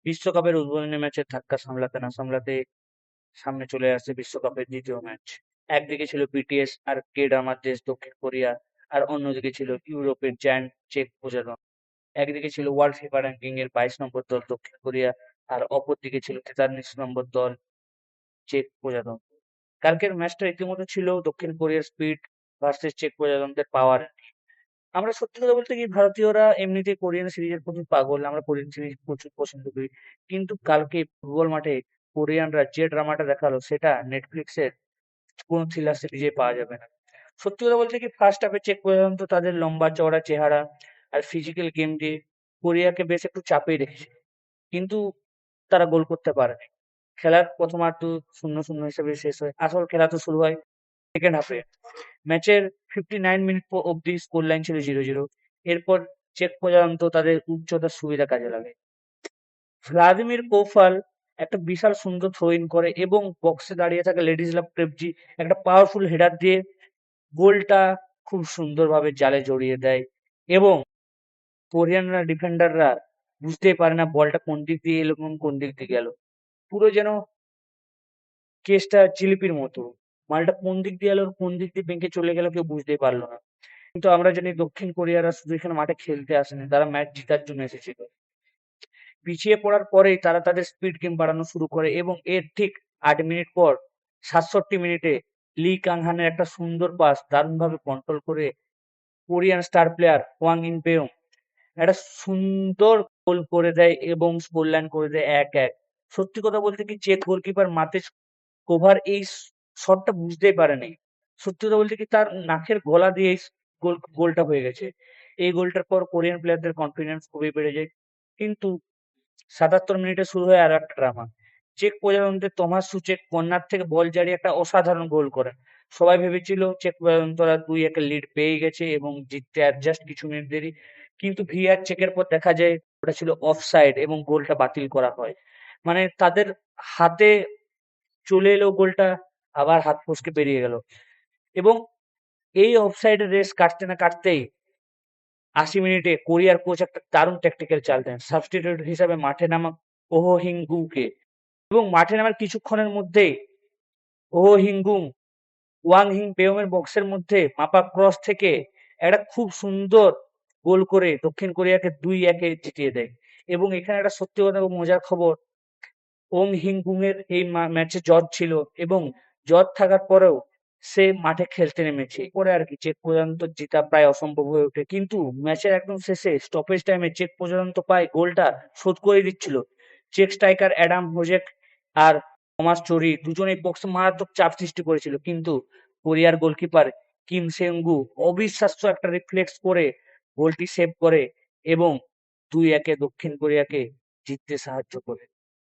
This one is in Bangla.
বিশ্বকাপের উদ্বোধনী ম্যাচের ধাক্কা সামলাতে না সামলাতে সামনে চলে আসছে বিশ্বকাপের দ্বিতীয় ম্যাচ। একদিকে ছিল বিটিএস আর কে ড্রামার দেশ দক্ষিণ কোরিয়া, আর অন্যদিকে ছিল ইউরোপের জায়ান্ট চেক প্রজাতন্ত্র। একদিকে ছিল ওয়ার্ল্ড ফিফা র্যাঙ্কিং এর 22 নম্বর দল দক্ষিণ কোরিয়া, আর অপরদিকে ছিল 43 নম্বর দল চেক প্রজাতন্ত্র। কালকের ম্যাচটা রীতিমতো ছিল দক্ষিণ কোরিয়ার স্পিড ভার্সেস চেক প্রজাতন্ত্রের পাওয়ার। আমরা সত্যি কথা বলতে কি, ভারতীয়রা এমনিতে কোরিয়ান সিরিজের প্রতি পাগল, আমরা কোরিয়ান সিরিজ প্রচুর পছন্দ করি। কিন্তু কালকে ফুটবল মাঠে কোরিয়ানরা যে ড্রামাটা দেখালো সেটা নেটফ্লিক্সের কোনো থ্রিলার সিরিজে পাওয়া যাবে না। সত্যি কথা বলতে কি, ফার্স্ট হাফে চেক পর্যন্ত তাদের লম্বা চওড়া চেহারা আর ফিজিক্যাল গেম দিয়ে কোরিয়াকে বেশ একটু চাপেই রেখেছে, কিন্তু তারা গোল করতে পারেনি। খেলার প্রথমার্ধ 0-0 হিসেবে শেষ হয়। আসল খেলা তো শুরু হয় সেকেন্ড হাফে। ম্যাচের 59 মিনিট অব্দি স্কোর লাইন ছিল 0-0। এরপর চেক প্রজাতন্ত্র তাদের উচ্চতার সুবিধা কাজে লাগে। ভ্লাদিমির কোফাল একটা বিশাল সুন্দর থ্রো ইন করে এবং বক্সে দাঁড়িয়ে থাকা লেডিসলাভ প্রেপজি একটা পাওয়ারফুল হেডার দিয়ে গোলটা খুব সুন্দরভাবে জালে জড়িয়ে দেয়। এবং কোরিয়ানরা ডিফেন্ডাররা বুঝতেই পারে না বলটা কোন দিক দিয়ে এলো এবং কোন দিক দিয়ে গেল। পুরো যেন কেসটা জিলিপির মতো, মালটা কোন দিক দিয়ে এলো কোন দিক দিয়ে বেঁকে চলে গেল কেউ বুঝতেই পারলো না। কিন্তু আমরা জানি দক্ষিণ কোরিয়ারা শুধু এখানে মাঠে খেলতে আসেনি, তারা ম্যাচ জেতার জন্য এসেছিল। পিছিয়ে পড়ার পরেই তারা তাদের স্পিড গেম বাড়ানো শুরু করে এবং এর ঠিক 8 মিনিট পর 67 মিনিটে লি কাংহানের একটা সুন্দর পাস দারুণভাবে কন্ট্রোল করে কোরিয়ান স্টার প্লেয়ার ওয়াং ইন পেয়ং একটা সুন্দর গোল করে দেয় এবং স্কোর লাইন করে দেয় 1-1। সত্যি কথা বলতে কি, চেক গোলকিপার মাতেজ কোভার এই শটটা বুঝতেই পারেনি। সত্যি কথা বলতে কি, তার নাকের গলা দিয়ে গোলটা হয়ে গেছে। এই গোলটার পর কোরিয়ান প্লেয়ারদের কনফিডেন্স খুবই বেড়ে যায়। কিন্তু 77 মিনিটে শুরু হয় আর একটা ড্রামা। চেক প্রজাতন্ত্রের তমাস সুচেক কর্নার থেকে বল জারিয়ে একটা অসাধারণ গোল করেন। সবাই ভেবেছিল চেক প্রজাতন্ত্ররা 2-1 লিড পেয়ে গেছে এবং জিততে আর জাস্ট কিছু মিনিট দেরি। কিন্তু ভিআর চেকের পর দেখা যায় ওটা ছিল অফসাইড এবং গোলটা বাতিল করা হয়। মানে তাদের হাতে চলে এলো গোলটা, আবার হাত ফসকে বেরিয়ে গেল। এবং এই অফসাইডের রেস কাটতে না কাটতেই 80 মিনিটে কোরিয়ার কোচ একটা দারুণ ট্যাকটিক্যাল চাল দেন, সাবস্টিটিউট হিসাবে মাঠে নামা ওহো হিংগুকে। এবং মাঠে নামার কিছুক্ষণের মধ্যেই ওহো হিংগুম ওয়াং হিং পেয়মের বক্সের মধ্যে মাপা ক্রস থেকে একটা খুব সুন্দর গোল করে দক্ষিণ কোরিয়াকে 2-1 জিতিয়ে দেয়। এবং এখানে একটা সত্যি কথা এবং মজার খবর, ওং হিংগুং এর এই ম্যাচে জ্বর ছিল এবং জ্বর থাকার পরেও সে মাঠে খেলতে নেমেছে। পরে আর কি চেক পর্যন্ত জেতা প্রায় অসম্ভব হয়ে ওঠে, কিন্তু ম্যাচের একদম শেষে স্টপেজ টাইমে চেক পর্যন্ত পায় গোলটা শোধ করে দিচ্ছিল। চেক স্ট্রাইকার অ্যাডাম হোজেক আর থমাস চোরি দুজনেই বক্সে মারাত্মক চাপ সৃষ্টি করেছিল, কিন্তু কোরিয়ার গোলকিপার কিম সেঙ্গু অবিশ্বাস্য একটা রিফ্লেক্স করে গোলটি সেভ করে এবং 2-1 দক্ষিণ কোরিয়াকে জিততে সাহায্য করে।